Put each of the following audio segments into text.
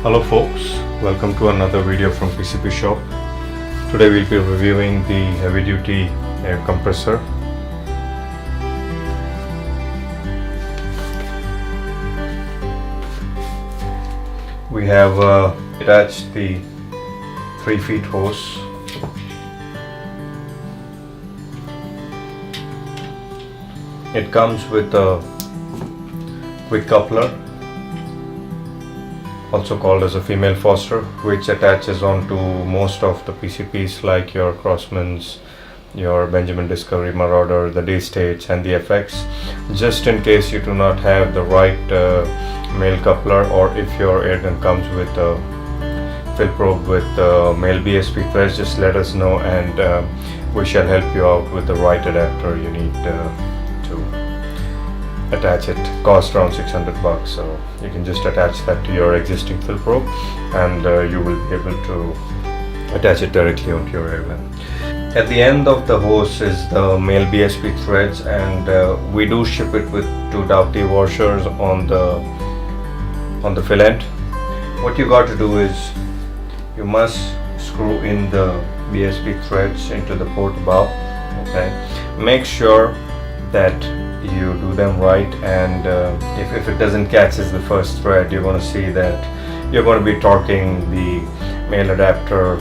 Hello folks, welcome to another video from PCP Shop. Today we'll be reviewing the heavy duty air compressor. We have attached the 3 feet hose. It comes with a quick coupler, also called as a female Foster, which attaches onto most of the PCPs like your Crossman's, your Benjamin Discovery Marauder, the Day-Stage and the FX, just in case you do not have the right male coupler, or if your air gun comes with a fill probe with male BSP threads, just let us know and we shall help you out with the right adapter you need to attach it. Costs around 600 bucks, so you can just attach that to your existing fill probe and you will be able to attach it directly onto your air gun. At the end of the hose is the male BSP threads, and we do ship it with 2 Duty washers on the fill end. What you got to do is you must screw in the BSP threads into the port above. Okay, make sure that you do them right, and if it doesn't catch as the first thread, you're going to see that you're going to be torquing the male adapter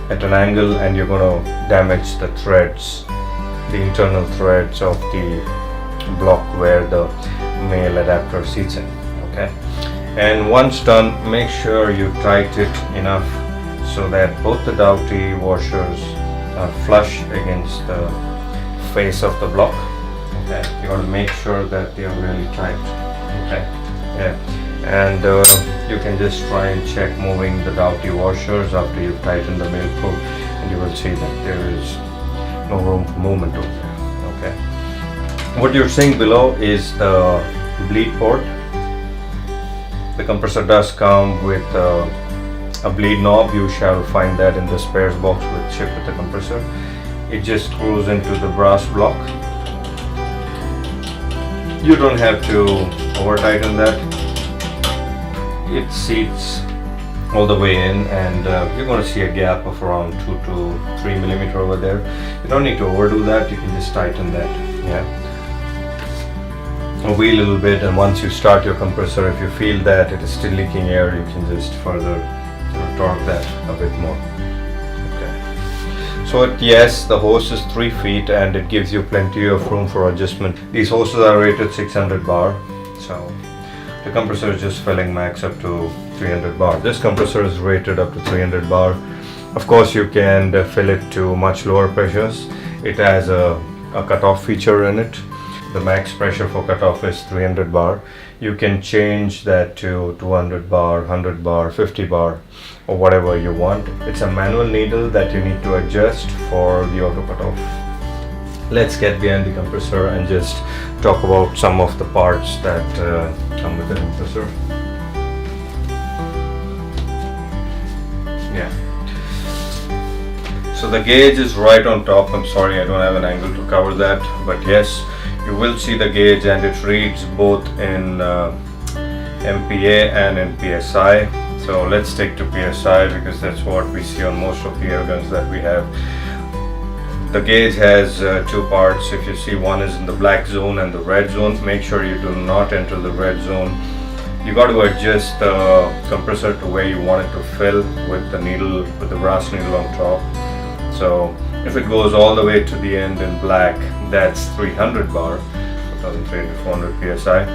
at an angle, and you're going to damage the threads, the internal threads of the block where the male adapter sits in. Okay, and once done, make sure you tight it enough so that both the Duty washers are flush against the face of the block. Okay, you want to make sure that they are really tight. Okay, yeah, and you can just try and check moving the Duty washers after you've tightened the male probe, and you will see that there is no room for movement over there. Okay, what you're seeing below is the bleed port. The compressor does come with a bleed knob. You shall find that in the spares box with shipped with the compressor. It just screws into the brass block. You don't have to over tighten that. It seats all the way in, and you're going to see a gap of around 2 to 3 millimeter over there. You don't need to overdo that. You can just tighten that. Yeah, a wee little bit, and once you start your compressor, if you feel that it is still leaking air, you can just further torque that a bit more. So yes, the hose is 3 feet and it gives you plenty of room for adjustment. These hoses are rated 600 bar, so the compressor is just filling max up to 300 bar. This compressor is rated up to 300 bar. Of course, you can fill it to much lower pressures. It has a cutoff feature in it. The max pressure for cutoff is 300 bar. You can change that to 200 bar, 100 bar, 50 bar, or whatever you want. It's a manual needle that you need to adjust for the auto cutoff. Let's get behind the compressor and just talk about some of the parts that come with the compressor. Yeah. So the gauge is right on top. I'm sorry I don't have an angle to cover that, but yes, you will see the gauge, and it reads both in MPa and in PSI. So let's stick to PSI because that's what we see on most of the air guns that we have. The gauge has 2 parts. If you see, one is in the black zone and the red zone. Make sure you do not enter the red zone. You got to adjust the compressor to where you want it to fill with the needle, with the brass needle on top. So if it goes all the way to the end in black, that's 300 bar, 1300 to 400 psi.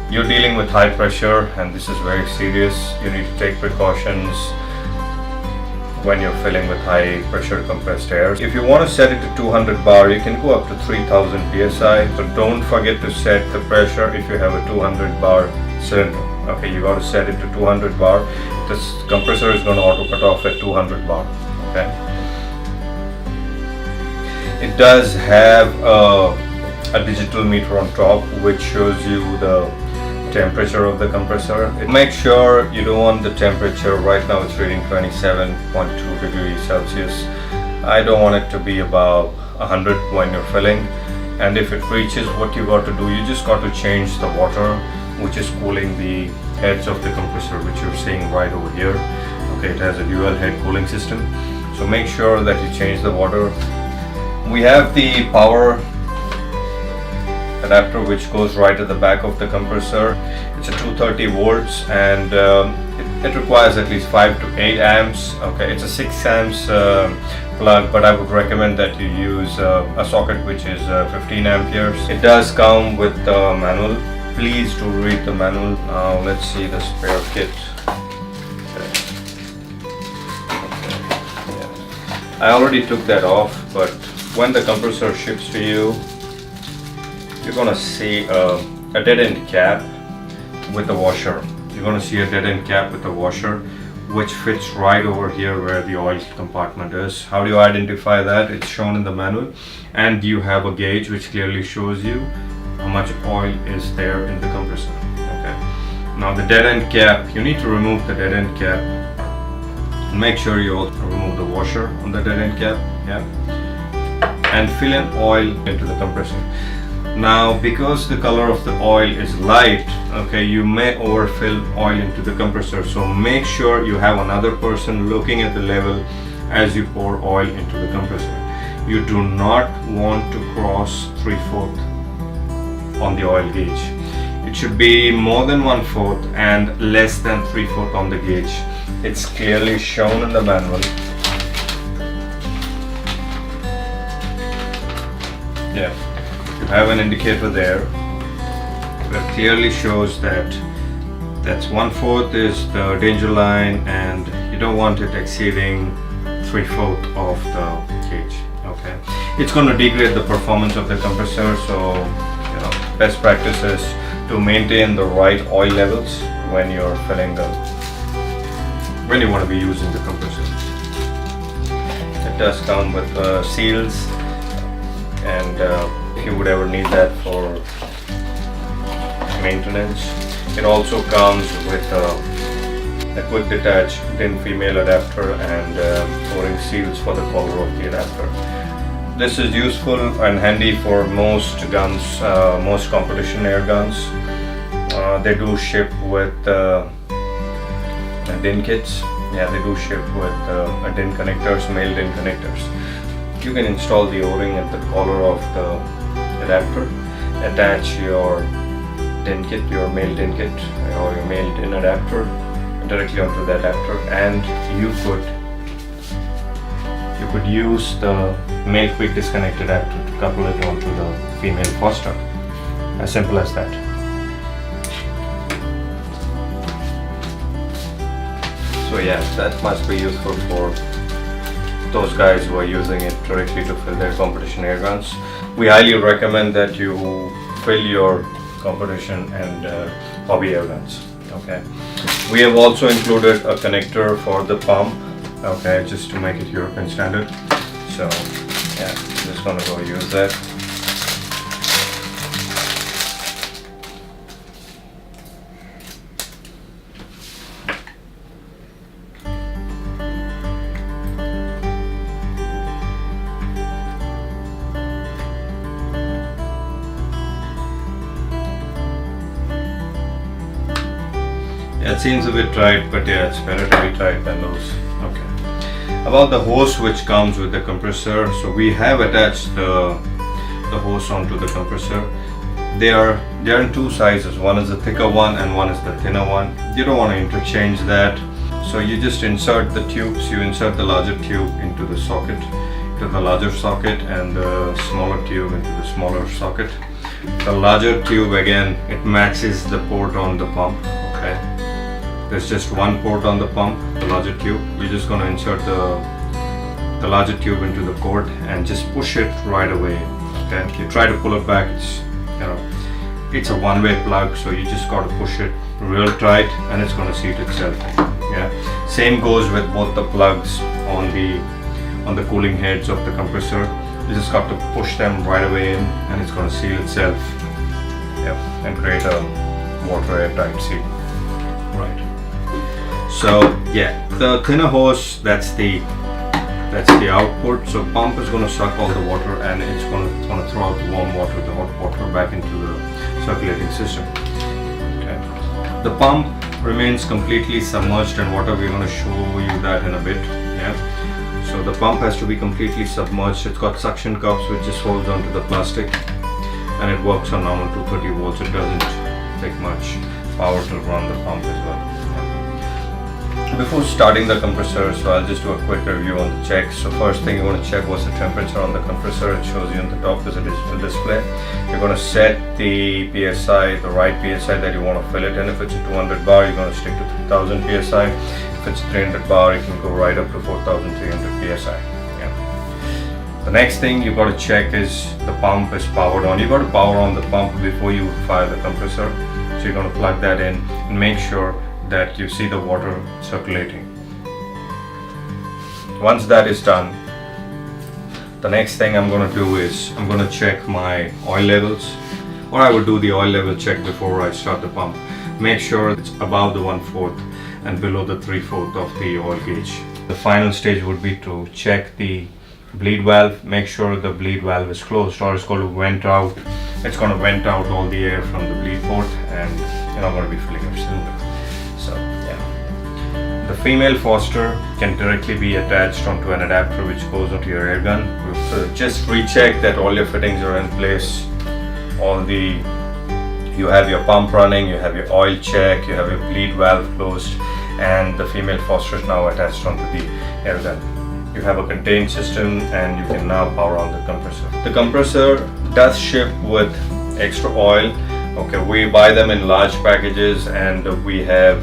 You're dealing with high pressure, and this is very serious. You need to take precautions when you're filling with high pressure compressed air. If you want to set it to 200 bar, you can go up to 3000 psi. So don't forget to set the pressure if you have a 200 bar cylinder. Okay, you got to set it to 200 bar. This compressor is going to auto cut off at 200 bar. Okay. It does have a digital meter on top which shows you the temperature of the compressor. Make sure you don't want the temperature. Right now it's reading 27.2 degrees Celsius. I don't want it to be above 100 when you're filling, and if it reaches, what you got to do, you just got to change the water which is cooling the heads of the compressor, which you're seeing right over here. Okay, it has a dual head cooling system, so make sure that you change the water. We have the power adapter which goes right at the back of the compressor. It's a 230 volts and it requires at least 5 to 8 amps. Okay, it's a 6 amps plug, but I would recommend that you use a socket which is 15 amperes. It does come with the manual. Please do read the manual. Now let's see the spare kit. I already took that off, but when the compressor ships to you, you're gonna see a dead end cap with the washer. You're gonna see a dead end cap with the washer, which fits right over here where the oil compartment is. How do you identify that? It's shown in the manual, and you have a gauge which clearly shows you how much oil is there in the compressor. Okay. Now the dead end cap, you need to remove the dead end cap. Make sure you also remove the washer on the dead end cap, yeah, and fill in oil into the compressor. Now, because the color of the oil is light, okay, you may overfill oil into the compressor, so make sure you have another person looking at the level as you pour oil into the compressor. You do not want to cross 3/4 on the oil gauge. It should be more than 1/4 and less than 3/4 on the gauge. It's clearly shown in the manual. Yeah, you have an indicator there that clearly shows that that's 1/4 is the danger line, and you don't want it exceeding 3/4 of the gauge. Okay, it's going to degrade the performance of the compressor, so best practice is to maintain the right oil levels when you're filling when you want to be using the compressor. It does come with seals, and if you would ever need that for maintenance. It also comes with a quick detach thin female adapter and o-ring seals for the collar of the adapter. This is useful and handy for most guns, most competition air guns. They do ship with DIN kits. Yeah, they do ship with DIN connectors, male DIN connectors. You can install the o-ring at the collar of the adapter, attach your DIN kit, your male DIN kit or your male DIN adapter directly onto the adapter, and you could use the male quick disconnect adapter to couple it onto the female foster. As simple as that. So yeah, that must be useful for those guys who are using it directly to fill their competition air guns. We highly recommend that you fill your competition and hobby air guns. Okay, we have also included a connector for the pump, okay, just to make it European standard. So yeah, just gonna go use that. Yeah, it seems a bit tight, but yeah, it's better to be tight than loose. Okay. About the hose which comes with the compressor, so we have attached the hose onto the compressor. They are in two sizes. One is the thicker one and one is the thinner one. You don't want to interchange that, so you just insert the tubes. You insert the larger tube into the socket, to the larger socket, and the smaller tube into the smaller socket. The larger tube, again, it matches the port on the pump. Okay. There's just one port on the pump, the larger tube. You're just going to insert the larger tube into the port and just push it right away. Okay, if you try to pull it back, it's a one-way plug, so you just got to push it real tight and it's going to seat itself. Yeah, same goes with both the plugs on the cooling heads of the compressor. You just got to push them right away in and it's going to seal itself. Yeah, and create a water airtight seal. Right. So yeah, the thinner hose, that's the output. So pump is going to suck all the water and it's going to throw out the warm water, the hot water back into the circulating system. Okay. The pump remains completely submerged in water. We're going to show you that in a bit. Yeah. So the pump has to be completely submerged. It's got suction cups which just holds onto the plastic, and it works on normal 230 volts. It doesn't take much power to run the pump as well. Before starting the compressor, so I'll just do a quick review on the checks. So first thing you want to check what's the temperature on the compressor. It shows you on the top as a digital display. You're going to set the PSI, the right PSI that you want to fill it in. If it's a 200 bar, you're going to stick to 3000 PSI. If it's 300 bar, you can go right up to 4300 PSI. Yeah. The next thing you got to check is the pump is powered on. You got to power on the pump before you fire the compressor. So you're going to plug that in and make sure that you see the water circulating. Once that is done, the next thing I'm going to do is I'm going to check my oil levels, or I will do the oil level check before I start the pump. Make sure it's above the 1/4 and below the 3/4 of the oil gauge. The final stage would be to check the bleed valve. Make sure the bleed valve is closed, or it's going to vent out. It's going to vent out all the air from the bleed port, and you're not going to be filling your cylinder. So yeah, the female Foster can directly be attached onto an adapter which goes onto your air gun. So just recheck that all your fittings are in place. You have your pump running, you have your oil check, you have your bleed valve closed, and the female Foster is now attached onto the air gun. You have a contained system, and you can now power on the compressor. The compressor does ship with extra oil. Okay, we buy them in large packages, and we have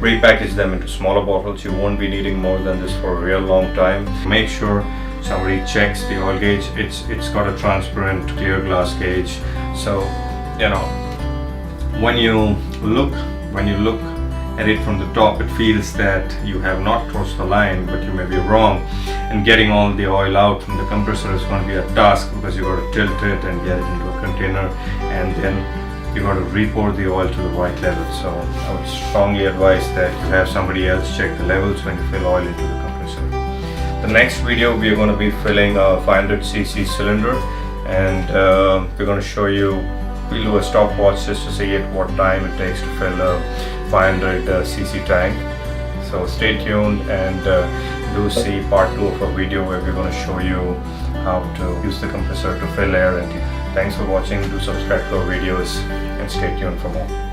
repackaged them into smaller bottles. You won't be needing more than this for a real long time. Make sure somebody checks the oil gauge. It's got a transparent clear glass gauge, so you know when you look at it from the top, it feels that you have not crossed the line, but you may be wrong. And getting all the oil out from the compressor is going to be a task, because you got to tilt it and get it into a container, and then you got to re-pour the oil to the right level. So I would strongly advise that you have somebody else check the levels when you fill oil into the compressor. The next video we are going to be filling a 500cc cylinder, and we're going to show you. We'll do a stopwatch just to see at what time it takes to fill a 500cc tank. So stay tuned and do see part 2 of a video where we're going to show you how to use the compressor to fill air. And thanks for watching. Do subscribe to our videos and stay tuned for more.